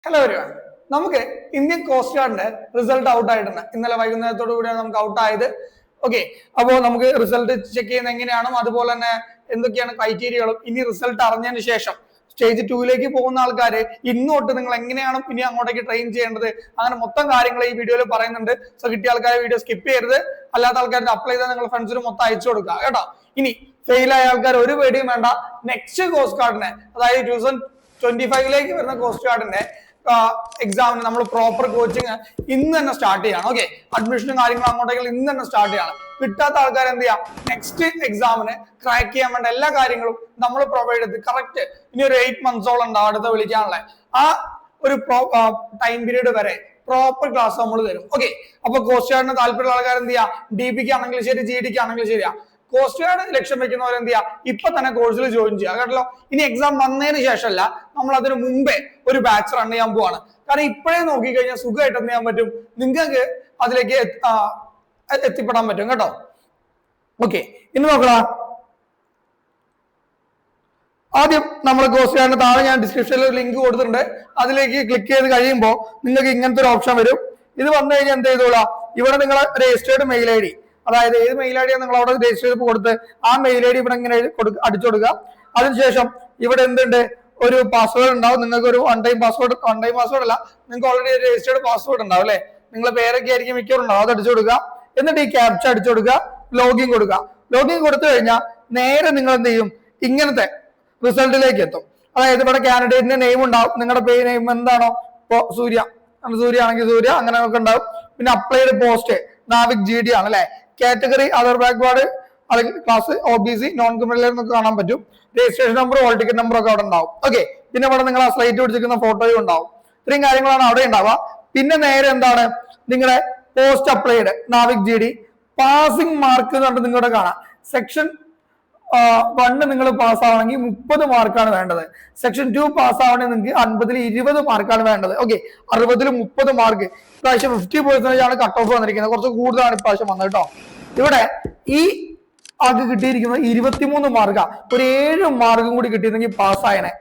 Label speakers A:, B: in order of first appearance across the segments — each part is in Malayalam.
A: Hello everyone. നമുക്ക് ഇന്ത്യൻ കോസ്റ്റ് ഗാർഡിന്റെ റിസൾട്ട് ഔട്ട് ആയിട്ടുണ്ട്. ഇന്നലെ വൈകുന്നേരത്തോടു കൂടിയാണ് നമുക്ക് ഔട്ട് ആയത്. ഓക്കെ, അപ്പോൾ നമുക്ക് റിസൾട്ട് ചെക്ക് ചെയ്യുന്നത് എങ്ങനെയാണ്, അതുപോലെ തന്നെ എന്തൊക്കെയാണ് ക്രൈറ്റീരിയകളും, ഇനി റിസൾട്ട് അറിഞ്ഞതിന് ശേഷം സ്റ്റേജ് 2ലേക്ക് പോകുന്ന ആൾക്കാർ ഇന്ന് തൊട്ട് നിങ്ങൾ എങ്ങനെയാണ് ഇനി അങ്ങോട്ടേക്ക് ട്രെയിൻ ചെയ്യേണ്ടത്, അങ്ങനെ മൊത്തം കാര്യങ്ങൾ ഈ വീഡിയോയിൽ പറയുന്നുണ്ട്. സോ കിട്ടിയ ആൾക്കാരെ വീഡിയോ സ്കിപ്പ് ചെയ്യരുത്. അല്ലാത്ത ആൾക്കാരുടെ അപ്ലൈ ചെയ്താൽ നിങ്ങളുടെ ഫ്രണ്ട്സിന് മൊത്തം അയച്ചു കൊടുക്കുക കേട്ടോ. ഇനി ഫെയിൽ ആയ ആൾക്കാർ ഒരു പേടിയും വേണ്ട. നെക്സ്റ്റ് കോസ്റ്റ് ഗാർഡിനെ, അതായത് 2025ലേക്ക് വരുന്ന കോസ്റ്റ് ഗാർഡിന്റെ എക്സാമിന് നമ്മൾ പ്രോപ്പർ കോച്ചിങ് ഇന്ന് തന്നെ സ്റ്റാർട്ട് ചെയ്യണം. ഓക്കെ, അഡ്മിഷനും കാര്യങ്ങളും അങ്ങോട്ടേക്ക് ഇന്ന് തന്നെ സ്റ്റാർട്ട് ചെയ്യണം. കിട്ടാത്ത ആൾക്കാർ എന്ത് ചെയ്യാം, നെക്സ്റ്റ് എക്സാമിന് ക്രാക്ക് ചെയ്യാൻ വേണ്ട എല്ലാ കാര്യങ്ങളും നമ്മൾ പ്രൊവൈഡ് ചെയ്ത് കറക്റ്റ് ഇനി ഒരു 8 മന്ത്സോളം ഉണ്ടാവും അടുത്ത വിളിക്കാനുള്ള ആ ഒരു ടൈം പീരീഡ് വരെ പ്രോപ്പർ ക്ലാസ് നമ്മൾ തരും. ഓക്കെ, അപ്പൊ കോസ്റ്റ് ഗാർഡിന് താല്പര്യമുള്ള ആൾക്കാർ എന്ത് ചെയ്യാം, DPക്ക് ആണെങ്കിലും ശരി, GDക്ക് ആണെങ്കിലും ശരിയാ, കോസ്റ്റ് ഗാർഡ് ലക്ഷ്യം വെക്കുന്നവർ എന്ത് ചെയ്യാം, ഇപ്പൊ തന്നെ കോഴ്സിൽ ജോയിൻ ചെയ്യുക കേട്ടല്ലോ. ഇനി എക്സാം വന്നതിന് ശേഷമല്ല, നമ്മൾ അതിന് മുമ്പേ ഒരു ബാച്ച് റൺ ചെയ്യാൻ പോവാണ്. കാരണം ഇപ്പോഴേ നോക്കിക്കഴിഞ്ഞാൽ സുഖമായിട്ട് എന്ത് ചെയ്യാൻ പറ്റും, നിങ്ങൾക്ക് അതിലേക്ക് എത്തിപ്പെടാൻ പറ്റും കേട്ടോ. ഓക്കെ, ഇനി നോക്കണം. ആദ്യം നമ്മൾ കോസ്റ്റ് ഗാർഡിന് താഴെ ഞാൻ ഡിസ്ക്രിപ്ഷനിൽ ഒരു ലിങ്ക് കൊടുത്തിട്ടുണ്ട്. അതിലേക്ക് ക്ലിക്ക് ചെയ്ത് കഴിയുമ്പോൾ നിങ്ങൾക്ക് ഇങ്ങനത്തെ ഒരു ഓപ്ഷൻ വരും. ഇത് വന്നു കഴിഞ്ഞാൽ എന്ത് ചെയ്തോളാം, ഇവിടെ നിങ്ങൾ രജിസ്റ്റേർഡ് മെയിൽ ID, അതായത് ഏത് മെയിൽ ID നിങ്ങൾ അവിടെ രജിസ്റ്റർ ചെയ്ത് കൊടുത്ത് ആ മെയിൽ ID ഇവിടെ ഇങ്ങനെ അടിച്ചു കൊടുക്കുക. അതിനുശേഷം ഇവിടെ എന്തുണ്ട്, ഒരു പാസ്വേഡ് ഉണ്ടാവും. നിങ്ങൾക്ക് ഒരു വൺ ടൈം പാസ്വേഡ് അല്ല, നിങ്ങൾക്ക് ഓൾറെഡി രജിസ്റ്റേർഡ് പാസ്വേഡ് ഉണ്ടാവും അല്ലെ, നിങ്ങളെ പേരൊക്കെ ആയിരിക്കും മിക്കവാറും ഉണ്ടാവും. അത് അടിച്ചു കൊടുക്കുക. എന്നിട്ട് ഈ ക്യാപ്ച അടിച്ചു കൊടുക്കുക, ലോഗിൻ കൊടുക്കുക. ലോഗിൻ കൊടുത്തു കഴിഞ്ഞാൽ നേരെ നിങ്ങൾ എന്ത് ചെയ്യും, ഇങ്ങനത്തെ റിസൾട്ടിലേക്ക് എത്തും. അതായത് ഇവിടെ കാൻഡിഡേറ്റിന്റെ നെയിം ഉണ്ടാവും, നിങ്ങളുടെ നെയിം എന്താണോ, ഇപ്പോ സൂര്യ ആണെങ്കിൽ സൂര്യ, അങ്ങനെ ഒക്കെ ഉണ്ടാവും. പിന്നെ അപ്ലൈഡ് പോസ്റ്റ് നാവിക് GD ആണ് അല്ലെ. കാറ്റഗറി അതർ ബാക്ക്വേർഡ് അല്ലെങ്കിൽ ക്ലാസ് OBC നോൺ ക്രിമിനൽ എന്നൊക്കെ കാണാൻ പറ്റും. Registration number, hall ticket number ഒക്കെ അവിടെ ഉണ്ടാവും. ഓക്കെ, പിന്നെ ഇവിടെ നിങ്ങൾ ആ സ്ലൈറ്റ് പിടിച്ചിരിക്കുന്ന ഫോട്ടോയും ഉണ്ടാവും. ഇത്രയും കാര്യങ്ങളാണ് അവിടെ ഉണ്ടാവുക. പിന്നെ നേരെ എന്താണ്, നിങ്ങളുടെ post applied NavIC GD passing mark എന്ന് പറഞ്ഞിട്ട് നിങ്ങളുടെ കാണാം. സെക്ഷൻ 1 നിങ്ങൾ പാസ്സാവണമെങ്കിൽ 30 മാർക്കാണ് വേണ്ടത്. സെക്ഷൻ 2 പാസ്സാവണമെങ്കിൽ നിങ്ങൾക്ക് 50-ൽ 20 മാർക്കാണ് വേണ്ടത്. ഓക്കെ, 60-ൽ 30 മാർക്ക്. ഇപ്രാവശ്യം 50% ആണ് കട്ട് ഓഫ് വന്നിരിക്കുന്നത്, കുറച്ച് കൂടുതലാണ് ഇപ്രാവശ്യം വന്നത് കേട്ടോ. ഇവിടെ ഈ ആൾക്ക് കിട്ടിയിരിക്കുന്നത് 23 മാർക്കാ. ഒരു 7 മാർക്കും കൂടി കിട്ടിയിരുന്നെങ്കിൽ പാസ്സായനെ.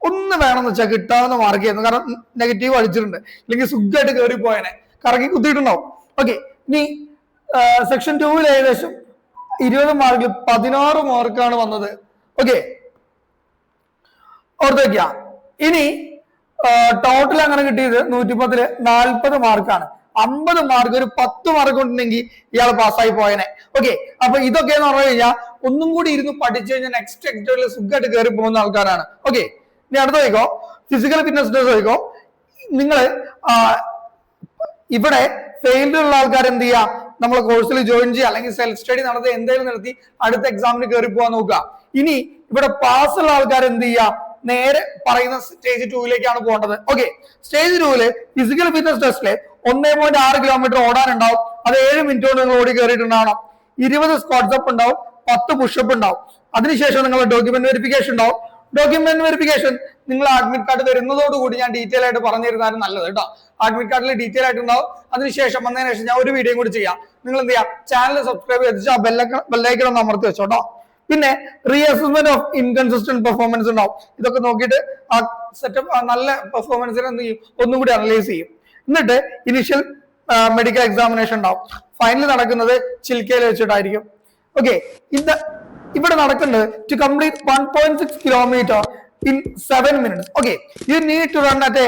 A: ഒന്ന് വേണമെന്ന് വെച്ചാൽ കിട്ടാവുന്ന മാർക്ക് ആയിരുന്നു, കാരണം നെഗറ്റീവ് അടിച്ചിട്ടുണ്ട്. ഇല്ലെങ്കിൽ സുഖമായിട്ട് കയറി പോയനെ, കറക്കി കുത്തിയിട്ടുണ്ടാവും. ഓക്കെ, ഇനി സെക്ഷൻ 2-ൽ ഏകദേശം 20 മാർക്കിൽ 16 മാർക്കാണ് വന്നത്. ഓക്കെ, ഓർത്ത് വയ്ക്കുക. ഇനി ടോട്ടൽ അങ്ങനെ കിട്ടിയത് 110-ല് 40 മാർക്കാണ്. 50 മാർക്ക്, ഒരു 10 മാർക്ക് ഉണ്ടെങ്കിൽ ഇയാൾ പാസ്സായി പോയനെ. ഓക്കെ, അപ്പൊ ഇതൊക്കെ എന്ന് പറഞ്ഞു കഴിഞ്ഞാൽ ഒന്നും കൂടി ഇരുന്ന് പഠിച്ചു കഴിഞ്ഞാൽ നെക്സ്റ്റ് എക്സാമിൽ സുഖമായിട്ട് കയറി പോകുന്ന ആൾക്കാരാണ്. ഓക്കെ, ഇനി അടുത്ത് നോക്കോ, ഫിസിക്കൽ ഫിറ്റ്നസ് ടെസ്റ്റ് നോക്കോ. നിങ്ങൾ ഇവിടെ ഫെയിൽഡ് ഉള്ള ആൾക്കാർ എന്ത് ചെയ്യുക, നമ്മളെ കോഴ്സിൽ ജോയിൻ ചെയ്യുക, അല്ലെങ്കിൽ സെൽഫ് സ്റ്റഡി നടത്തി എന്തെങ്കിലും നിർത്തി അടുത്ത എക്സാമിന് കയറി പോകാൻ നോക്കുക. ഇനി ഇവിടെ പാസ്സുള്ള ആൾക്കാർ എന്ത് ചെയ്യുക, നേരെ പറയുന്ന സ്റ്റേജ് 2ലേക്കാണ് പോകേണ്ടത്. ഓക്കെ, സ്റ്റേജ് 2-ല് ഫിസിക്കൽ ഫിറ്റ്നസ് ടെസ്റ്റില് 1.6 കിലോമീറ്റർ ഓടാനുണ്ടാവും. അത് 7 മിനിറ്റ് കൊണ്ട് നിങ്ങൾ ഓടി കയറിയിട്ടുണ്ടാവണം. 20 സ്ക്വാട്സ് അപ്പ് ഉണ്ടാവും, 10 പുഷപ്പ് ഉണ്ടാവും. അതിനുശേഷം നിങ്ങളുടെ ഡോക്യുമെന്റ് വെരിഫിക്കേഷൻ ഉണ്ടാവും. ഡോക്യുമെന്റ് വെരിഫിക്കേഷൻ നിങ്ങൾ അഡ്മിറ്റ് കാർഡ് വരുന്നതോടുകൂടി ഞാൻ ഡീറ്റെയിൽ ആയിട്ട് പറഞ്ഞിരുന്നാലും നല്ലത് കേട്ടോ. അഡ്മിറ്റ് കാർഡിൽ ഡീറ്റെയിൽ ആയിട്ട് ഉണ്ടാവും. അതിനുശേഷം വന്നതിന് ശേഷം ഞാൻ ഒരു വീഡിയോ കൂടി ചെയ്യാം. നിങ്ങൾ എന്ത് ചെയ്യാം, ചാനൽ സബ്സ്ക്രൈബ് ചെയ്ത് ആ ബെല്ലൈക്കൺ ഒന്ന് അമർത്തി വെച്ചോട്ടോ. പിന്നെ റീഅസസ്മെന്റ് ഓഫ് ഇൻകൺസിസ്റ്റന്റ് പെർഫോമൻസ് ഉണ്ടാവും. ഇതൊക്കെ നോക്കിയിട്ട് ആ സെറ്റപ്പ് നല്ല പെർഫോമൻസിനെ എന്ത് ചെയ്യും, ഒന്നും കൂടി അനലൈസ് ചെയ്യും. എന്നിട്ട് ഇനിഷ്യൽ മെഡിക്കൽ എക്സാമിനേഷൻ ഉണ്ടാവും. ഫൈനൽ നടക്കുന്നത് ചിൽക്കയിൽ വെച്ചിട്ടായിരിക്കും. ഓക്കെ, ഇവിടെ നടക്കുന്നത് to complete 1.6 kilometre in 7 minutes. Okay, you need to run at a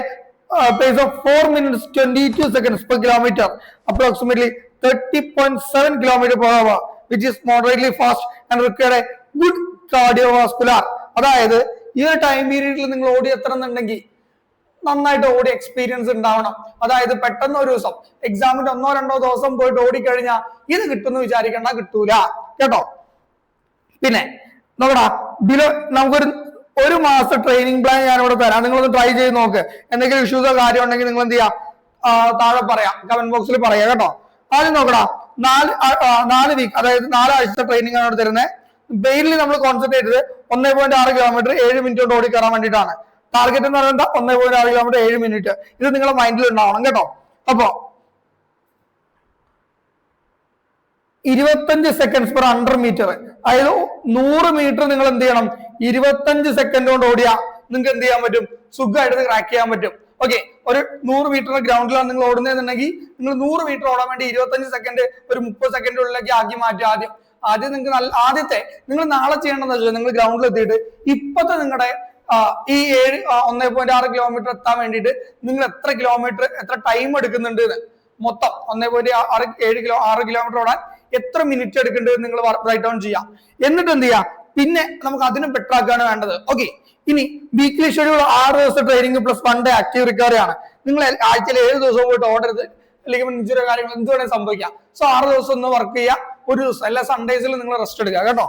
A: pace of 4 minutes 22 seconds per kilometer, approximately 30.7 km per hour, which is moderately fast and require a good cardiovascular. അതായത് ഈ ഒരു ടൈം പീരീഡിൽ നിങ്ങൾ ഓടി എത്തണമെന്നുണ്ടെങ്കിൽ നന്നായിട്ട് ഓടി എക്സ്പീരിയൻസ് ഉണ്ടാവണം. അതായത് പെട്ടെന്ന് ഒരു ദിവസം എക്സാമിന്റെ 1-2 ദിവസം പോയിട്ട് ഓടിക്കഴിഞ്ഞാൽ ഇത് കിട്ടുമെന്ന് വിചാരിക്കേണ്ട, കിട്ടൂല കേട്ടോ. പിന്നെ നോക്കടാ, നമുക്കൊരു മാസം ട്രെയിനിങ് പ്ലാൻ ഞാൻ ഇവിടെ തരാം. നിങ്ങളൊന്ന് ട്രൈ ചെയ്ത് നോക്ക്. എന്തെങ്കിലും ഇഷ്യൂസോ കാര്യം ഉണ്ടെങ്കിൽ നിങ്ങൾ എന്ത് ചെയ്യാം, താഴെ പറയാം, കമന്റ് ബോക്സിൽ പറയാം കേട്ടോ. ആദ്യം നോക്കടാ, 4 വീക്ക്, അതായത് 4 ആഴ്ചത്തെ ട്രെയിനിങ് ആണ് ഇവിടെ തരുന്നത്. ബെയിലിൽ നമ്മൾ കോൺസെൻട്രേറ്റ് ചെയ്തത് 1.6 കിലോമീറ്റർ 7 മിനിറ്റ് കൊണ്ട് ഓടി കയറാൻ വേണ്ടിയിട്ടാണ്. ടാർഗറ്റ് എന്ന് പറയുന്നത് 1.6 കിലോമീറ്റർ 7 മിനിറ്റ്. ഇത് നിങ്ങളുടെ മൈൻഡിൽ ഉണ്ടാവണം കേട്ടോ. അപ്പോ 25 സെക്കൻഡ്സ് പെർ 100 മീറ്റർ, അതായത് 100 മീറ്റർ നിങ്ങൾ എന്ത് ചെയ്യണം, 25 സെക്കൻഡ് കൊണ്ട് ഓടിയാ നിങ്ങൾക്ക് എന്ത് ചെയ്യാൻ പറ്റും, സുഖമായിട്ട് ക്രാക്ക് ചെയ്യാൻ പറ്റും. ഓക്കെ, ഒരു 100 മീറ്റർ ഗ്രൗണ്ടിലാണ് നിങ്ങൾ ഓടുന്നതെന്നുണ്ടെങ്കിൽ നിങ്ങൾ 100 മീറ്റർ ഓടാൻ വേണ്ടി 25 സെക്കൻഡ് ഒരു 30 സെക്കൻഡിനുള്ളിലേക്ക് ആക്കി മാറ്റി. ആദ്യം നിങ്ങൾക്ക് ആദ്യത്തെ നിങ്ങൾ നാളെ ചെയ്യേണ്ടതെന്ന് വെച്ചാൽ നിങ്ങൾ ഗ്രൗണ്ടിൽ എത്തിയിട്ട് ഇപ്പത്തെ നിങ്ങളുടെ ഈ 1.6 കിലോമീറ്റർ എത്താൻ വേണ്ടിയിട്ട് നിങ്ങൾ എത്ര ടൈം എടുക്കുന്നുണ്ട് മൊത്തം 1.6 കിലോമീറ്റർ ഓടാൻ എത്ര മിനിറ്റ് എടുക്കേണ്ടത് നിങ്ങൾ റൈറ്റ് ഡൗൺ ചെയ്യാം. എന്നിട്ട് എന്ത് ചെയ്യാം, പിന്നെ നമുക്ക് അതിനും ബെറ്റർ ആക്കുകയാണ് വേണ്ടത്. ഓക്കെ, ഇനി വീക്ക്ലി ഷെഡ്യൂൾ 6 ദിവസം training plus 1 day active recovery ആണ്. നിങ്ങൾ ആഴ്ചയിൽ 7 ദിവസം പോയിട്ട് ഓടരുത്, അല്ലെങ്കിൽ ഇഞ്ചുറി കാര്യങ്ങൾ എന്ത് വേണമെങ്കിൽ സംഭവിക്കാം. സോ 6 ദിവസം ഒന്ന് വർക്ക് ചെയ്യുക, ഒരു ദിവസം എല്ലാ സൺഡേസിലും നിങ്ങൾ റെസ്റ്റ് എടുക്കുക കേട്ടോ.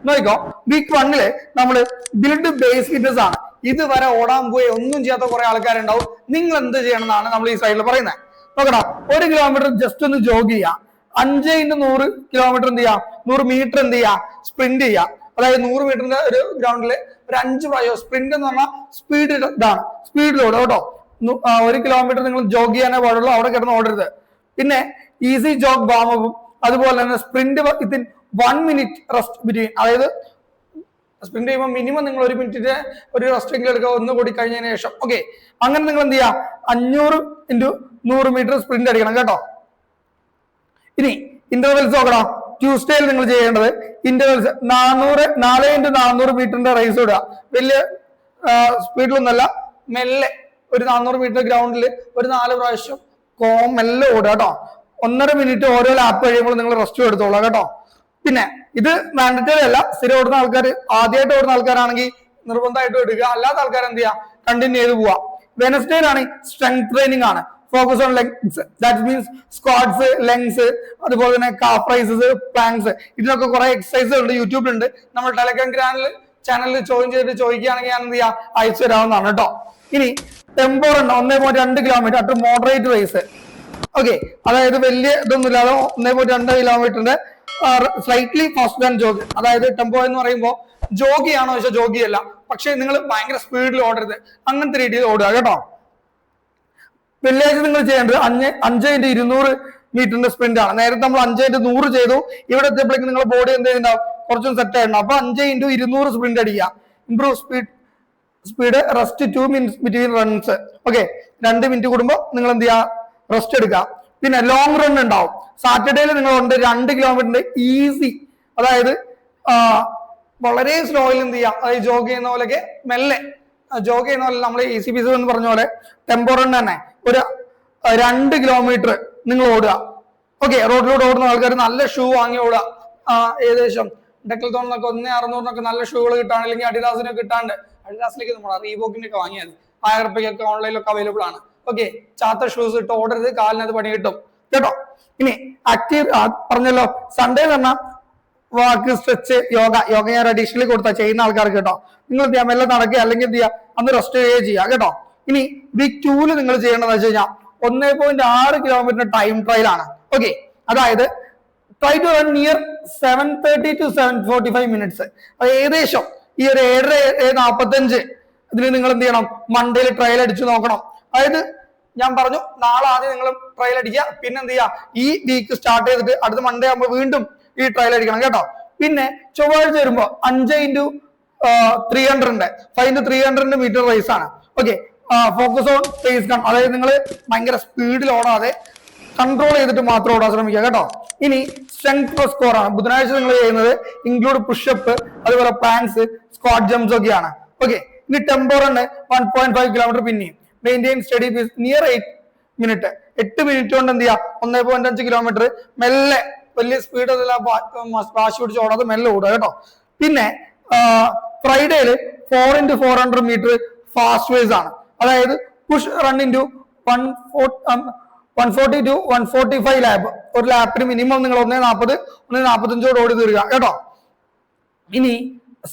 A: നോക്കിക്കോ, വീക്ക് 1 നമ്മൾ ബിൽഡ് ബേസ് ഫിറ്റ്നസ് ആണ്. ഇതുവരെ ഓടാൻ പോയി ഒന്നും ചെയ്യാത്ത കുറെ ആൾക്കാരുണ്ടാവും. നിങ്ങൾ എന്ത് ചെയ്യണം എന്നാണ് നമ്മൾ ഈ സൈഡിൽ പറയുന്നത്. നോക്കടാ, 1 കിലോമീറ്റർ ജസ്റ്റ് ഒന്ന് ജോഗ് ചെയ്യുക, 5x100 കിലോമീറ്റർ എന്ത് ചെയ്യുക, 100 മീറ്റർ എന്ത് ചെയ്യുക, സ്പ്രിന്റ് ചെയ്യുക. അതായത് 100 മീറ്ററിന്റെ ഒരു ഗ്രൗണ്ടിൽ ഒരു 5 പ്രാവശ്യം സ്പ്രിന്റ് എന്ന് പറഞ്ഞാൽ സ്പീഡിലോട് കേട്ടോ. 1 കിലോമീറ്റർ നിങ്ങൾ ജോഗ് ചെയ്യാനേ പാടുള്ളൂ, അവിടെ കിടന്ന് ഓടരുത്. പിന്നെ ഈസി ജോഗ് വാമപ്പും അതുപോലെ തന്നെ sprint within 1 minute rest between. അതായത് സ്പ്രിന്റ് ചെയ്യുമ്പോൾ മിനിമം നിങ്ങൾ 1 മിനിറ്റിന്റെ ഒരു റെസ്റ്റ് എങ്കിലും എടുക്കുക, ഒന്ന് കൂടി കഴിഞ്ഞതിന് ശേഷം. ഓക്കെ, അങ്ങനെ നിങ്ങൾ എന്ത് ചെയ്യുക, 500x100 മീറ്റർ സ്പ്രിന്റ് അടിക്കണം കേട്ടോ. ഇനി ഇന്റർവെൽസ് നോക്കണം. ട്യൂസ്ഡേയിൽ നിങ്ങൾ ചെയ്യേണ്ടത് ഇന്റർവെൽസ് 4x400 മീറ്ററിന്റെ റേസ് ഇടുക. വലിയ സ്പീഡിലൊന്നല്ല, മെല്ലെ ഒരു 400 മീറ്റർ ഗ്രൗണ്ടിൽ ഒരു 4 പ്രാവശ്യം മെല്ലെ ഓടുക കേട്ടോ. 1.5 മിനിറ്റ് ഓരോ ലാപ്പ് കഴിയുമ്പോൾ നിങ്ങൾ റെസ്റ്റ് എടുത്തോളാം കേട്ടോ. പിന്നെ ഇത് മാൻഡറ്ററി അല്ല, സ്ഥിരം ഓടുന്ന ആൾക്കാർ, ആദ്യമായിട്ട് ഓടുന്ന ആൾക്കാരാണെങ്കിൽ നിർബന്ധമായിട്ട് എടുക്കുക, അല്ലാത്ത ആൾക്കാർ എന്ത് ചെയ്യുക, കണ്ടിന്യൂ ചെയ്ത് പോവാ. വെനസ്ഡേയിലാണ് സ്ട്രെങ്ത് ട്രെയിനിങ് ആണ്. Focus on lengths, that means squads, lengths, അതുപോലെ തന്നെ കാഫ് റൈസസ്, പ്ലാങ്ക്സ്. ഇതിനൊക്കെ കുറെ എക്സസൈസുകൾ ഉണ്ട്, യൂട്യൂബിലുണ്ട്. നമ്മൾ ടെലഗ്രാം ചാനലിൽ ജോയിൻ ചെയ്തിട്ട് ചോദിക്കുകയാണെങ്കിൽ ഞാൻ എന്ത് ചെയ്യാം, അയച്ചു തരാവുന്നതാണ് കേട്ടോ. ഇനി tempo run 1.2 kilometre at moderate race. Okay, അതായത് വലിയ ഇതൊന്നും ഇല്ലാതെ 1.2 കിലോമീറ്ററിന്റെ സ്ലൈറ്റ്ലി ഫാസ്റ്റ് ദാൻ ജോഗ്. അതായത് ടെമ്പോ എന്ന് പറയുമ്പോൾ ജോഗ് ചെയ്യാണോ ചോദിച്ചാൽ ജോഗ് ചെയ്യല്ല, പക്ഷെ നിങ്ങൾ ഭയങ്കര സ്പീഡിൽ ഓടരുത്, അങ്ങനത്തെ രീതിയിൽ ഓടുക കേട്ടോ. വെള്ളിയാഴ്ച നിങ്ങൾ ചെയ്യേണ്ടത് 5x200 മീറ്ററിന്റെ സ്പ്രിന്റ് ആണ്. നേരത്തെ നമ്മൾ 5x100 ചെയ്തു, ഇവിടെ എത്തിയപ്പോഴേക്കും നിങ്ങളുടെ ബോഡി എന്ത് ചെയ്യുന്നുണ്ടാവും, കുറച്ചും സെറ്റ് ആയിരുന്നു. അപ്പൊ 5x200 സ്പ്രിന്റ് അടിക്കുക. Improve speed rest 2 minutes between runs. Okay, 2 minute കൂടുമ്പോൾ നിങ്ങൾ എന്ത് ചെയ്യുക, റെസ്റ്റ് എടുക്കുക. പിന്നെ ലോങ് റൺ ഉണ്ടാവും. സാറ്റർഡേയിൽ നിങ്ങൾ ഉണ്ട് 2 കിലോമീറ്ററിന്റെ ഈസി, അതായത് വളരെ സ്ലോയിൽ എന്ത് ചെയ്യാം, അതായത് ജോഗ് ചെയ്യുന്ന പോലെയൊക്കെ മെല്ലെ ജോഗ് ചെയ്യുന്ന പോലെ നമ്മൾ ECPC എന്ന് പറഞ്ഞ പോലെ ടെമ്പോ റൺ തന്നെ ഒരു 2 കിലോമീറ്റർ നിങ്ങൾ ഓടുക. ഓക്കെ, റോഡിലൂടെ ഓടുന്ന ആൾക്കാർ നല്ല ഷൂ വാങ്ങി ഓടുക. ഏകദേശം ഡെക്കൽത്തോണിനൊക്കെ 1.600 നല്ല ഷൂകൾ കിട്ടാണ്, അല്ലെങ്കിൽ അഡിഡാസിനൊക്കെ കിട്ടാണ്ട്, അഡിഡാസിലേക്ക് നമ്മൾ റീബോക്കിന്റെ ഒക്കെ വാങ്ങിയത് 1000 രൂപയ്ക്കൊക്കെ ഓൺലൈനിലൊക്കെ അവൈലബിൾ ആണ്. ഓക്കെ, ചാത്ത ഷൂസ് ഇട്ട് ഓടരുത്, കാലിനത് പണി കിട്ടും കേട്ടോ. ഇനി ആക്റ്റീവ് പറഞ്ഞല്ലോ, സൺഡേ എന്ന് പറഞ്ഞാൽ വാക്ക്, സ്ട്രെച്ച്, യോഗ ഞാൻ അഡീഷണലി കൊടുത്താ ചെയ്യുന്ന ആൾക്കാർക്ക് കേട്ടോ. നിങ്ങൾ എന്ത് ചെയ്യാം, മെല്ലെ നടക്കുക, അല്ലെങ്കിൽ എന്ത് ചെയ്യുക, അന്ന് റെസ്റ്റ് ചെയ്യുക കേട്ടോ. ഇനി വീക്ക് 2 നിങ്ങൾ ചെയ്യേണ്ടതെന്ന് വെച്ച് കഴിഞ്ഞാൽ 1.6 കിലോമീറ്റർ ടൈം ട്രയൽ ആണ്. ഓക്കെ, അതായത് try to run near 7:30 to 7:45 minutes. അത് ഏകദേശം ഈ ഒരു 7:45 ഇതിന് നിങ്ങൾ എന്ത് ചെയ്യണം, മൺഡേയിൽ ട്രയൽ അടിച്ചു നോക്കണം. അതായത് ഞാൻ പറഞ്ഞു, നാളെ ആദ്യം നിങ്ങൾ ട്രയൽ അടിക്കുക, പിന്നെ എന്ത് ചെയ്യുക, ഈ വീക്ക് സ്റ്റാർട്ട് ചെയ്തിട്ട് അടുത്ത മൺഡേ ആകുമ്പോൾ വീണ്ടും ഈ ട്രയൽ അടിക്കണം കേട്ടോ. പിന്നെ ചൊവ്വാഴ്ച വരുമ്പോൾ 5x300 5x300 മീറ്റർ റേസ് ആണ്. Okay, focus on pace gun, അതായത് നിങ്ങൾ ഭയങ്കര സ്പീഡിൽ ഓടാതെ കൺട്രോൾ ചെയ്തിട്ട് മാത്രം ഓടാൻ ശ്രമിക്കുക കേട്ടോ. ഇനി സ്ട്രെങ്ത് പ്ലസ് സ്കോർ ആണ്. ബുധനാഴ്ച നിങ്ങൾ ചെയ്യുന്നത് ഇൻക്ലൂഡ് പുഷപ്പ്, അതുപോലെ പ്ലാങ്ക്സ്, സ്ക്വാഡ് ജംപ്സ് ഒക്കെയാണ്. ഓക്കെ, ഇനി ടെമ്പോ റൺ 1.5 കിലോമീറ്റർ, പിന്നെയും maintain steady pace near 8 minute. 8 minute കൊണ്ട് എന്ത് ചെയ്യാം, 1.5 കിലോമീറ്റർ മെല്ലെ, വലിയ സ്പീഡ് വാശി പിടിച്ച് ഓടാതെ മെല്ലെ ഓടുക കേട്ടോ. പിന്നെ ഫ്രൈഡേയില് 4x400 മീറ്റർ ഫാസ്റ്റ് വേസ് ആണ്. അതായത് push run into 140 to 145 lap. ഒരു ലാപ്പിന് മിനിമം നിങ്ങൾ 1:40 1:45 ഓടി തീരുക കേട്ടോ. ഇനി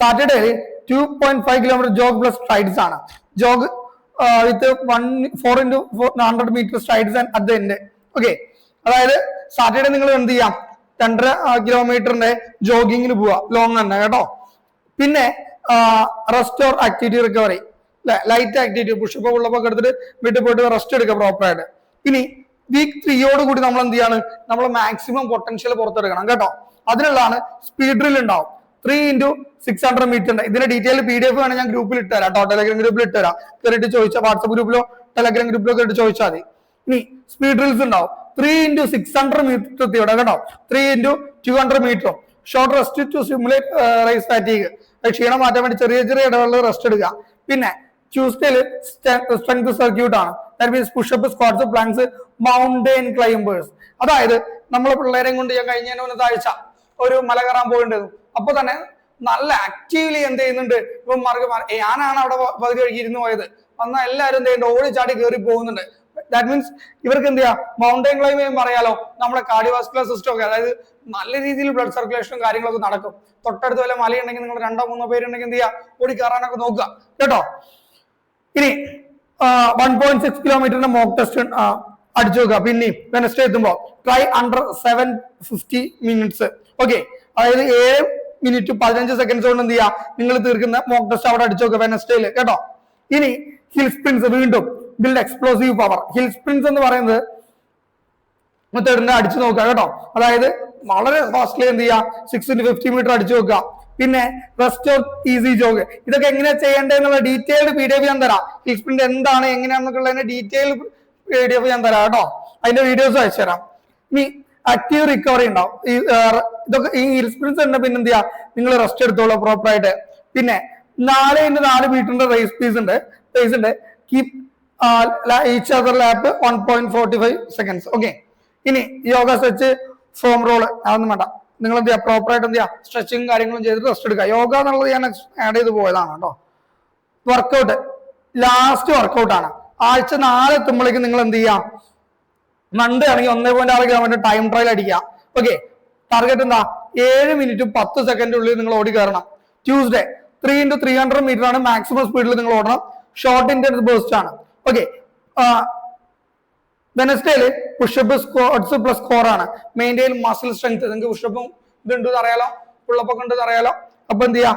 A: സാറ്റർഡേയില് 2.5 കിലോമീറ്റർ ജോഗ് പ്ലസ് സ്ട്രൈഡ്സ് ആണ്. Jog with 4x100 metre strides and at the end. Okay, അതായത് സാറ്റർഡേ നിങ്ങൾ എന്ത് ചെയ്യാം, 2.5 കിലോമീറ്ററിന്റെ ജോഗിങ്ങിന് പോവാ, ലോങ് തന്നെ കേട്ടോ. പിന്നെ rest or activity recovery, light activity, pushup ഉള്ളപ്പൊക്കെ എടുത്തിട്ട് വീട്ടിൽ പോയിട്ട് റെസ്റ്റ് എടുക്കുക പ്രോപ്പറായിട്ട്. ഇനി വീക്ക് 3 കൂടി നമ്മൾ എന്ത് ചെയ്യാണ്, നമ്മൾ മാക്സിമം പൊട്ടൻഷ്യൽ പുറത്തെടുക്കണം കേട്ടോ. അതിനുള്ളതാണ് സ്പീഡ് ഡ്രിൽ ഉണ്ടാവും. 3x600 മീറ്ററിന്റെ ഇതിന്റെ ഡീറ്റെയിൽ PDF വേണം ഞാൻ ഗ്രൂപ്പിൽ ഇട്ടുതരാം കേട്ടോ, ടെലഗ്രാം ഗ്രൂപ്പിൽ ഇട്ടുതരാം. കയറിയിട്ട് ചോദിച്ചാൽ വാട്സപ്പ് ഗ്രൂപ്പിലോ ടെലഗ്രാം ഗ്രൂപ്പിലൊക്കെ ഇട്ട് ചോദിച്ചാൽ മതി. ഇനി സ്പീഡ് ഡ്രിൽസ് ഉണ്ടാവും 3x600 മീറ്റർ തീവിടെ കേട്ടോ, 3x200 മീറ്ററും. Short rest to simulate race fatigue, ക്ഷീണം മാറ്റാൻ വേണ്ടി ചെറിയ ചെറിയ ഇടവേളയിൽ റെസ്റ്റ് എടുക്കുക. പിന്നെ ട്യൂസ്ഡേയില് സ്ട്രെങ്ത് സർക്യൂട്ട് ആണ്. That means push up, squats, planks, mountain climbers. അതായത് നമ്മളെ പിള്ളേരെയും കൊണ്ട് ഞാൻ കഴിഞ്ഞ മുന്നത്തെ ആഴ്ച ഒരു മല കയറാൻ പോകേണ്ടത്. അപ്പൊ തന്നെ നല്ല ആക്റ്റീവ്ലി എന്ത് ചെയ്യുന്നുണ്ട് ഇപ്പൊ ഞാനാണ് അവിടെ പകുതി വഴിക്ക് ഇരുന്ന് പോയത്. വന്നാൽ എല്ലാവരും എന്ത് ചെയ്യുന്നുണ്ട്, ഓടിച്ചാടി കയറി പോകുന്നുണ്ട്. ദാറ്റ് മീൻസ് ഇവർക്ക് എന്ത് ചെയ്യാം, മൗണ്ടൈൻ ക്ലൈംബിംഗ് പറയാലോ, നമ്മുടെ കാർഡിയോവാസ്കുലർ സിസ്റ്റം ഒക്കെ, അതായത് നല്ല രീതിയിൽ ബ്ലഡ് സർക്കുലേഷനും കാര്യങ്ങളൊക്കെ നടക്കും. തൊട്ടടുത്ത് വല്ല മലയുണ്ടെങ്കിൽ നിങ്ങൾ 2-3 പേരുണ്ടെങ്കിൽ എന്ത് ചെയ്യുക, ഓടി കയറാനൊക്കെ നോക്കുക കേട്ടോ. ഇനി 1.6 കിലോമീറ്ററിന്റെ മോക്ക് ടെസ്റ്റ് അടിച്ചു നോക്കുക. പിന്നെയും വെനസ്ഡേ എത്തുമ്പോൾ ട്രൈ അണ്ടർ 750 മിനിറ്റ്സ്. ഓക്കെ, അതായത് 7 മിനിറ്റ് 15 സെക്കൻഡ്സ് കൊണ്ട് എന്ത് ചെയ്യുക, നിങ്ങൾ തീർക്കുന്ന മോക്ക് ടെസ്റ്റ് അവിടെ അടിച്ചു നോക്കുക വെനസ്ഡേയിൽ കേട്ടോ. ഇനി ഹിൽ സ്പ്രിന്റ്സ്, വീണ്ടും ബിൽഡ് എക്സ്പ്ലോസീവ് പവർ. ഹിൽ സ്പ്രിന്റ്സ് എന്ന് പറയുന്നത് മെത്തേഡിനെ അടിച്ചു നോക്കുക കേട്ടോ. അതായത് വളരെ ഫാസ്റ്റ്ലി എന്ത് ചെയ്യുക, 6x50 മീറ്റർ അടിച്ചു നോക്കുക. പിന്നെ റെസ്റ്റ് ഓഫ് ഈസി ജോഗ്, ഇതൊക്കെ എങ്ങനെയാ ചെയ്യേണ്ടതെന്നുള്ള ഡീറ്റെയിൽഡ് PDF ഞാൻ തരാം. ഹിൽ സ്പ്രിന്റ് എന്താണ് എങ്ങനെയാണെന്നൊക്കെ ഡീറ്റെയിൽ PDF ഞാൻ തരാം കേട്ടോ. അതിന്റെ വീഡിയോസ് അയച്ചു തരാം. ഇനി ആക്റ്റീവ് റിക്കവറി ഉണ്ടാവും. ഇതൊക്കെ ഈ ഹിൽ സ്പ്രിന്റ്സ് ഉണ്ട്. പിന്നെ എന്ത് ചെയ്യാ, നിങ്ങൾ റെസ്റ്റ് എടുത്തോളൂ പ്രോപ്പർ ആയിട്ട്. പിന്നെ 4x4 മീറ്ററിന്റെ റേസ് പേസ് ഉണ്ട്. Keep each other lap 1.45 seconds. Okay, ഇനി യോഗ സ്ട്രെച്ച്, ഫോം റോള്, അതൊന്നും വേണ്ട. നിങ്ങൾ എന്ത് ചെയ്യുക, പ്രോപ്പർ ആയിട്ട് എന്ത് ചെയ്യുക, സ്ട്രെച്ചിങ് കാര്യങ്ങളും ചെയ്തിട്ട് റെസ്റ്റ് എടുക്കുക. യോഗ എന്നുള്ളത് ഞാൻ ആഡ് ചെയ്ത് പോയതാണ് കേട്ടോ. വർക്കൗട്ട് ലാസ്റ്റ് വർക്കൗട്ടാണ്. ആഴ്ച 4 എത്തുമ്പോഴേക്കും നിങ്ങൾ എന്ത് ചെയ്യാം, മൺഡേ ആണെങ്കിൽ 1.6 കിലോമീറ്റർ ടൈം ട്രയൽ അടിക്കുക. ഓക്കെ, ടാർഗറ്റ് എന്താ, 7 മിനിറ്റ് 10 സെക്കൻഡിനുള്ളിൽ നിങ്ങൾ ഓടി കയറണം. ട്യൂസ്ഡേ 3x300 മീറ്റർ ആണ് മാക്സിമം സ്പീഡിൽ നിങ്ങൾ ഓടണം. ഷോർട്ട് ഇന്റൻസ് ബേസ്റ്റ് ആണ്. ഓക്കെ, വെനസ്ഡേയില് പുഷപ്പ്, സ്ക്വാട്സ് പ്ലസ് കോർ ആണ്. Maintain muscle strength. നിങ്ങൾക്ക് പുഷപ്പും ഇതുണ്ട് അറിയാലോ, പുള്ളപ്പൊക്കെ ഉണ്ട് അറിയാലോ. അപ്പൊ എന്ത് ചെയ്യാ,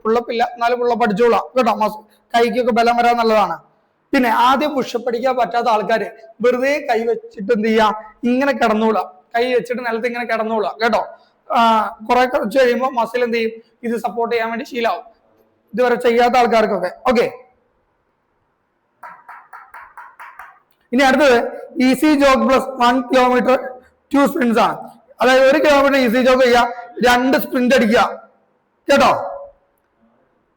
A: പുള്ളപ്പില്ല എന്നാലും പുള്ളപ്പ് അടിച്ചോളാം കേട്ടോ. കൈക്കൊക്കെ ബലം വരാൻ നല്ലതാണ്. പിന്നെ ആദ്യം പുഷപ്പ് അടിക്കാൻ പറ്റാത്ത ആൾക്കാര് വെറുതെ കൈ വെച്ചിട്ട് എന്ത് ചെയ്യാ, ഇങ്ങനെ കിടന്നോളാം. കൈ വെച്ചിട്ട് നിലത്ത് ഇങ്ങനെ കിടന്നോളാം കേട്ടോ. കുറെ കുറച്ച് കഴിയുമ്പോൾ മസിൽ എന്ത് ചെയ്യും, ഇത് സപ്പോർട്ട് ചെയ്യാൻ വേണ്ടി ശീലാവും, ഇതുവരെ ചെയ്യാത്ത ആൾക്കാർക്കൊക്കെ. ഓക്കെ, ഇനി അടുത്തത് ഈസി ജോഗ് പ്ലസ് 1 കിലോമീറ്റർ 2 സ്പ്രിന്റ്സ് ആണ്. അതായത് 1 കിലോമീറ്റർ ഈസി ജോഗ് ചെയ്യുക, 2 സ്പ്രിന്റ് അടിക്കുക കേട്ടോ.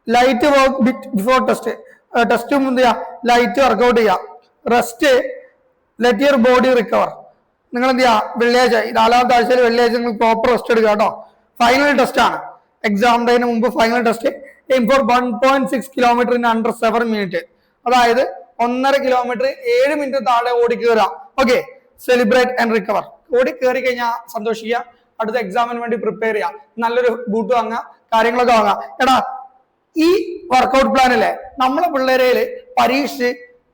A: ലൈറ്റ് വർക്ക് ബിഫോർ ടെസ്റ്റും എന്ത് ചെയ്യുക, ലൈറ്റ് വർക്ക്ഔട്ട് ചെയ്യുക. Rest, let your body recover. നിങ്ങൾ എന്ത് ചെയ്യുക, വെള്ളിയാഴ്ച 4ാമത്തെ ആഴ്ചയിൽ വെള്ളിയാഴ്ച നിങ്ങൾ പ്രോപ്പർ റെസ്റ്റ് എടുക്കുക കേട്ടോ. ഫൈനൽ ടെസ്റ്റ് ആണ്, എക്സാം ഡേന് മുമ്പ് final test. Aim four 1.6 kilometre in under 7 minute. അതായത് 1.5 കിലോമീറ്റർ 7 മിനിറ്റ് താഴെ ഓടി കയറുക. Okay, celebrate and recover. ഓടി കയറി കഴിഞ്ഞാൽ സന്തോഷിക്കുക, അടുത്ത എക്സാമിന് വേണ്ടി പ്രിപ്പയർ ചെയ്യുക, നല്ലൊരു ബൂട്ട് വാങ്ങുക, കാര്യങ്ങളൊക്കെ വാങ്ങുക. എടാ, ഈ വർക്കൗട്ട് പ്ലാനിലെ നമ്മളെ പിള്ളേരയില് പരീക്ഷിച്ച്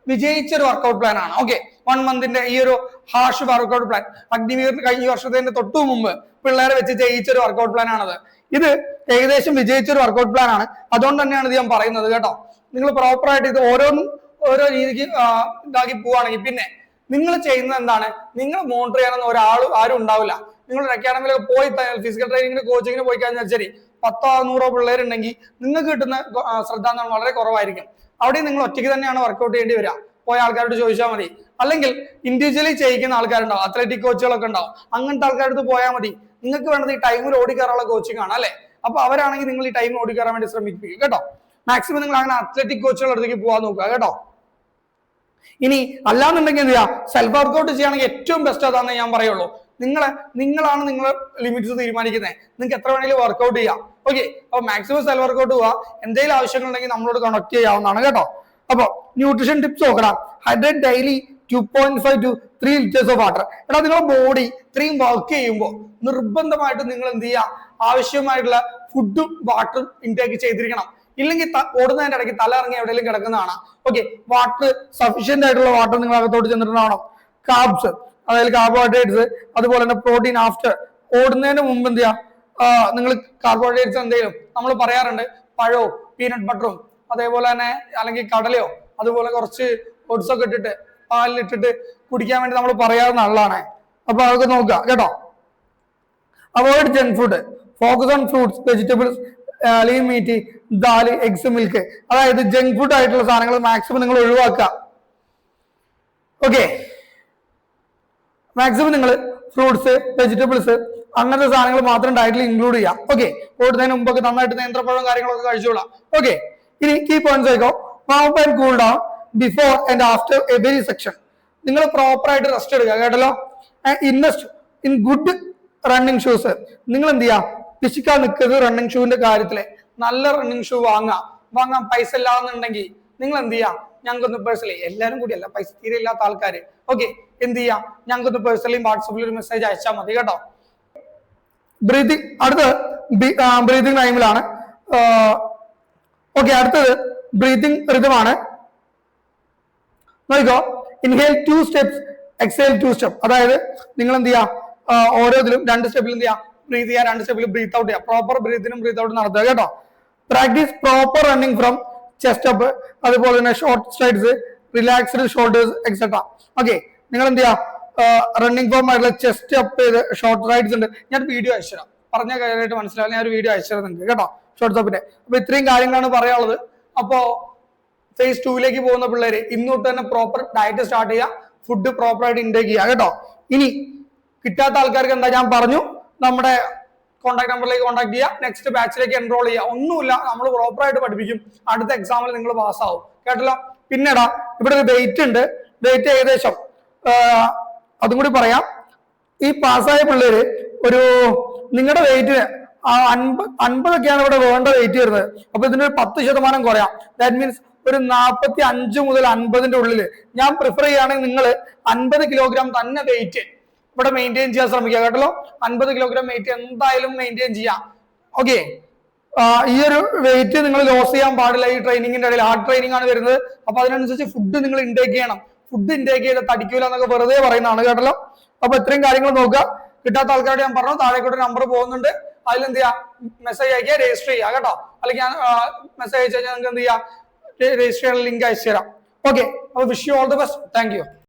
A: വിജയിച്ചൊരു വർക്കൗട്ട് പ്ലാൻ ആണ്. ഓക്കെ, 1 മന്തിന്റെ ഈ ഒരു ഹാഷ് വർക്കൗട്ട് പ്ലാൻ അഗ്നിവീറിന് കഴിഞ്ഞ വർഷത്തിന്റെ തൊട്ടു മുമ്പ് പിള്ളേരെ വെച്ച് ജയിച്ചൊരു വർക്കൗട്ട് പ്ലാൻ ആണത്. ഇത് ഏകദേശം വിജയിച്ചൊരു വർക്കൗട്ട് പ്ലാൻ ആണ്. അതുകൊണ്ട് തന്നെയാണ് ഇത് ഞാൻ പറയുന്നത് കേട്ടോ. നിങ്ങൾ പ്രോപ്പർ ആയിട്ട് ഇത് ഓരോ രീതിക്ക് ഇതാക്കി പോവുകയാണെങ്കിൽ പിന്നെ നിങ്ങൾ ചെയ്യുന്നത് എന്താണ്, നിങ്ങൾ മോണിറ്റർ ചെയ്യാനൊന്നും ആരും ഉണ്ടാവില്ല. നിങ്ങളൊരു അക്കാഡമിയിലൊക്കെ പോയി ഫിസിക്കൽ ട്രെയിനിങ്ങിന് കോച്ചിങ്ങിന് പോയി കഴിഞ്ഞാൽ ശരി 10-100 പിള്ളേരുണ്ടെങ്കിൽ നിങ്ങൾക്ക് കിട്ടുന്ന ശ്രദ്ധ വളരെ കുറവായിരിക്കും. അവിടെ നിങ്ങൾ ഒറ്റയ്ക്ക് തന്നെയാണ് വർക്കൗട്ട് ചെയ്യേണ്ടി വരിക. പോയ ആൾക്കാരോട് ചോദിച്ചാൽ മതി. അല്ലെങ്കിൽ ഇൻഡിവിജ്വലി ചെയ്യിക്കുന്ന ആൾക്കാരുണ്ടാവും, അത്ലറ്റിക് കോച്ചുകളൊക്കെ ഉണ്ടാവും. അങ്ങനത്തെ ആൾക്കാരുടെ പോയാൽ മതി. നിങ്ങൾക്ക് വേണ്ടത് ഈ ടൈമിൽ ഓടിക്കയറാനുള്ള കോച്ചിങ് ആണ് അല്ലെ. അപ്പൊ അവരാണെങ്കിൽ നിങ്ങൾ ഈ ടൈമിൽ ഓടിക്കയറാൻ വേണ്ടി ശ്രമിപ്പിക്കും കേട്ടോ. മാക്സിമം നിങ്ങൾ അങ്ങനെ അത്ലറ്റിക് കോച്ചുകളുടെ അടുത്തേക്ക് പോകാൻ നോക്കുക കേട്ടോ. ഇനി അല്ലാന്നുണ്ടെങ്കിൽ എന്ത് ചെയ്യാം, സെൽഫ് വർക്കൗട്ട് ചെയ്യുകയാണെങ്കിൽ ഏറ്റവും ബെസ്റ്റ് അതാണെന്ന് ഞാൻ പറയുള്ളൂ. നിങ്ങളാണ് നിങ്ങളെ ലിമിറ്റ്സ് തീരുമാനിക്കുന്നത്. നിങ്ങൾക്ക് എത്ര വേണമെങ്കിലും വർക്കൗട്ട് ചെയ്യാം. ഓക്കെ, അപ്പൊ മാക്സിമം സെൽഫ് വർക്കൗട്ട് പോവാ. എന്തെങ്കിലും ആവശ്യങ്ങളുണ്ടെങ്കിൽ നമ്മളോട് കണക്ട് ചെയ്യാവുന്നതാണ് കേട്ടോ. അപ്പൊ ന്യൂട്രീഷൻ ടിപ്സ് നോക്കണം. Hydrate daily 2.5 to 3 liters of water. എടാ, നിങ്ങളുടെ ബോഡി ഇത്രയും വർക്ക് ചെയ്യുമ്പോൾ നിർബന്ധമായിട്ടും നിങ്ങൾ എന്ത് ചെയ്യുക, ആവശ്യമായിട്ടുള്ള ഫുഡും വാട്ടറും ഇൻടേക്ക് ചെയ്തിരിക്കണം. ഇല്ലെങ്കിൽ ഓടുന്നതിന്റെ ഇടയ്ക്ക് തല ഇറങ്ങി എവിടെയെങ്കിലും കിടക്കുന്നതാണ്. ഓക്കെ, വാട്ടർ സഫീഷ്യന്റ് ആയിട്ടുള്ള വാട്ടർ നിങ്ങൾ അകത്തോട്ട് ചെന്നിട്ടുണ്ടാവണം. കാർബ്സ്, അതായത് കാർബോഹൈഡ്രേറ്റ്സ്, അതുപോലെ തന്നെ പ്രോട്ടീൻ. ആഫ്റ്റർ ഓടുന്നതിന് മുമ്പ് എന്ത് ചെയ്യാം, നിങ്ങൾ കാർബോഹൈഡ്രേറ്റ്സ് എന്തെങ്കിലും നമ്മൾ പറയാറുണ്ട്, പഴവും പീനട്ട് ബട്ടറും അതേപോലെ തന്നെ അല്ലെങ്കിൽ കടലയോ അതുപോലെ കുറച്ച് ഓട്സ് ഒക്കെ ഇട്ടിട്ട് പാലിലിട്ടിട്ട് കുടിക്കാൻ വേണ്ടി നമ്മൾ പറയാവുന്ന ആളാണ്. അപ്പൊ അതൊക്കെ നോക്കുക കേട്ടോ. Avoid junk food, focus on fruits, vegetables, lean meet, dal, eggs, milk. അതായത് ജങ്ക് ഫുഡ് ആയിട്ടുള്ള സാധനങ്ങൾ മാക്സിമം നിങ്ങൾ ഒഴിവാക്കുക. ഓക്കെ, മാക്സിമം നിങ്ങൾ ഫ്രൂട്ട്സ്, വെജിറ്റബിൾസ് അങ്ങനത്തെ സാധനങ്ങൾ മാത്രം ഡയറ്റിൽ ഇൻക്ലൂഡ് ചെയ്യാം. ഓക്കെ, ഓടുന്നതിന് മുമ്പൊക്കെ നന്നായിട്ട് നേന്ത്രപ്പഴവും കാര്യങ്ങളൊക്കെ കഴിച്ചോളാം. ഓക്കെ, ഇനി കീ പോയിന്റ്സ് ആയിക്കോ. Warm and cool down before and after every section. നിങ്ങൾ പ്രോപ്പർ ആയിട്ട് റെസ്റ്റ് എടുക്കുക, കേട്ടല്ലോ. Invest in good running shoes. നിങ്ങൾ എന്ത് ചെയ്യാം, പിശിക്കാൻ നിൽക്കരുത് റണ്ണിങ് ഷൂവിന്റെ കാര്യത്തില്. നല്ല റണ്ണിങ് ഷൂ വാങ്ങാൻ പൈസ ഇല്ലാന്നുണ്ടെങ്കിൽ നിങ്ങൾ എന്ത് ചെയ്യാം, ഞങ്ങൾക്കൊന്ന് പേഴ്സണലി, എല്ലാവരും കൂടിയല്ല, പൈസ തീരെ ഇല്ലാത്ത ആൾക്കാര്, ഓക്കെ, എന്ത് ചെയ്യാം, ഞങ്ങൾക്കൊന്ന് പേഴ്സണലി വാട്സപ്പിൽ ഒരു മെസ്സേജ് അയച്ചാൽ മതി കേട്ടോ. ബ്രീതിങ്, അടുത്തത് ബ്രീതിങ് ടൈമിലാണ്. ഓക്കെ, അടുത്തത് ബ്രീതിങ് റിതമാണ്. നോക്കിക്കോ, ഇൻഹേൽ 2 സ്റ്റെപ്സ്, എക്സേൽ 2 സ്റ്റെപ്പ്. അതായത് നിങ്ങൾ എന്ത് ചെയ്യാം, ഓരോന്നിലും 2 സ്റ്റെപ്പിൽ എന്ത് ചെയ്യാം, ബ്രീത്ത് ചെയ്യാം, 2 സ്റ്റെപ്പിൽ ബ്രീത്ത് ഔട്ട് ചെയ്യാം. പ്രോപ്പർ ബ്രീത്തിനും ബ്രീത്ത് ഔട്ട് നടത്തുക കേട്ടോ. Practice proper running from chest up, അതുപോലെ തന്നെ short strides, relaxed shoulders etcetera. Okay, നിങ്ങൾ എന്ത് ചെയ്യാം, റണ്ണിങ് ഫോം ആയിട്ടുള്ള ചെസ്റ്റ് അപ്പ് ചെയ്ത് ഷോർട്ട് റൈഡ്സ് ഉണ്ട്. ഞാൻ വീഡിയോ അയച്ചുതരാം, പറഞ്ഞ കാര്യമായിട്ട് മനസ്സിലാവില്ല, ഞാൻ ഒരു വീഡിയോ അയച്ചുതരാം നിങ്ങൾക്ക് കേട്ടോ, ഷോർട്ട് അപ്പിന്റെ. അപ്പൊ ഇത്രയും കാര്യങ്ങളാണ് പറയാനുള്ളത്. അപ്പോ ഫേസ് 2ലേക്ക് പോകുന്ന പിള്ളേര് ഇന്ന് തൊട്ട് തന്നെ പ്രോപ്പർ ഡയറ്റ് സ്റ്റാർട്ട് ചെയ്യുക, ഫുഡ് പ്രോപ്പർ ആയിട്ട് ഇൻടേക്ക് ചെയ്യുക കേട്ടോ. ഇനി കിട്ടാത്ത ആൾക്കാർക്ക് എന്താ, ഞാൻ പറഞ്ഞു, നമ്മുടെ കോൺടാക്ട് നമ്പറിലേക്ക് കോൺടാക്ട് ചെയ്യുക, നെക്സ്റ്റ് ബാച്ചിലേക്ക് എൻറോൾ ചെയ്യുക. ഒന്നുമില്ല, നമ്മൾ പ്രോപ്പർ ആയിട്ട് പഠിപ്പിക്കും, അടുത്ത എക്സാമിൽ നിങ്ങൾ പാസ്സാവും കേട്ടല്ലോ. പിന്നെടാ, ഇവിടെ ഒരു വെയിറ്റ് ഉണ്ട്, വെയിറ്റ് ഏകദേശം അതും കൂടി പറയാം. ഈ പാസ്സായ പിള്ളേര് ഒരു നിങ്ങളുടെ വെയിറ്റിന് 50 ഇവിടെ വേണ്ട വെയിറ്റ് വരുന്നത്. അപ്പൊ ഇതിന്റെ ഒരു 10% കുറയാം. ദാറ്റ് മീൻസ് ഒരു 45 മുതൽ 50ന്റെ ഉള്ളിൽ ഞാൻ പ്രിഫർ ചെയ്യുകയാണെങ്കിൽ നിങ്ങൾ 50 കിലോഗ്രാം തന്നെ വെയിറ്റ് ഇവിടെ മെയിൻറ്റെയിൻ ചെയ്യാൻ ശ്രമിക്കുക കേട്ടല്ലോ. 50 കിലോഗ്രാം വെയിറ്റ് എന്തായാലും മെയിൻറ്റെയിൻ ചെയ്യാം. ഓക്കെ, ഈ ഒരു വെയിറ്റ് നിങ്ങൾ ലോസ് ചെയ്യാൻ പാടില്ല. ഈ ട്രെയിനിങ്ങിന്റെ ഇടയിൽ ഹാർഡ് ട്രെയിനിങ് ആണ് വരുന്നത്. അപ്പൊ അതിനനുസരിച്ച് ഫുഡ് നിങ്ങൾ ഇൻടേക്ക് ചെയ്യണം. ഫുഡ് ഇൻടേക്ക് ചെയ്ത് തടിക്കൂല എന്നൊക്കെ വെറുതെ പറയുന്നതാണ് കേട്ടല്ലോ. അപ്പൊ ഇത്രയും കാര്യങ്ങൾ നോക്കുക. കിട്ടാത്ത ആൾക്കാരോട് ഞാൻ പറഞ്ഞു, താഴേക്കൂടെ നമ്പർ പോകുന്നുണ്ട്, അതിലെന്ത് ചെയ്യാം, മെസ്സേജ് അയക്കുക, രജിസ്റ്റർ ചെയ്യുക കേട്ടോ. അല്ലെങ്കിൽ ഞാൻ മെസ്സേജ് അയച്ചു കഴിഞ്ഞാൽ നിങ്ങൾക്ക് എന്ത് ചെയ്യാം, രജിസ്റ്റർ ചെയ്യാൻ ലിങ്ക് അയച്ചു തരാം. ഓക്കെ, അപ്പൊ wish you all the best. Thank you.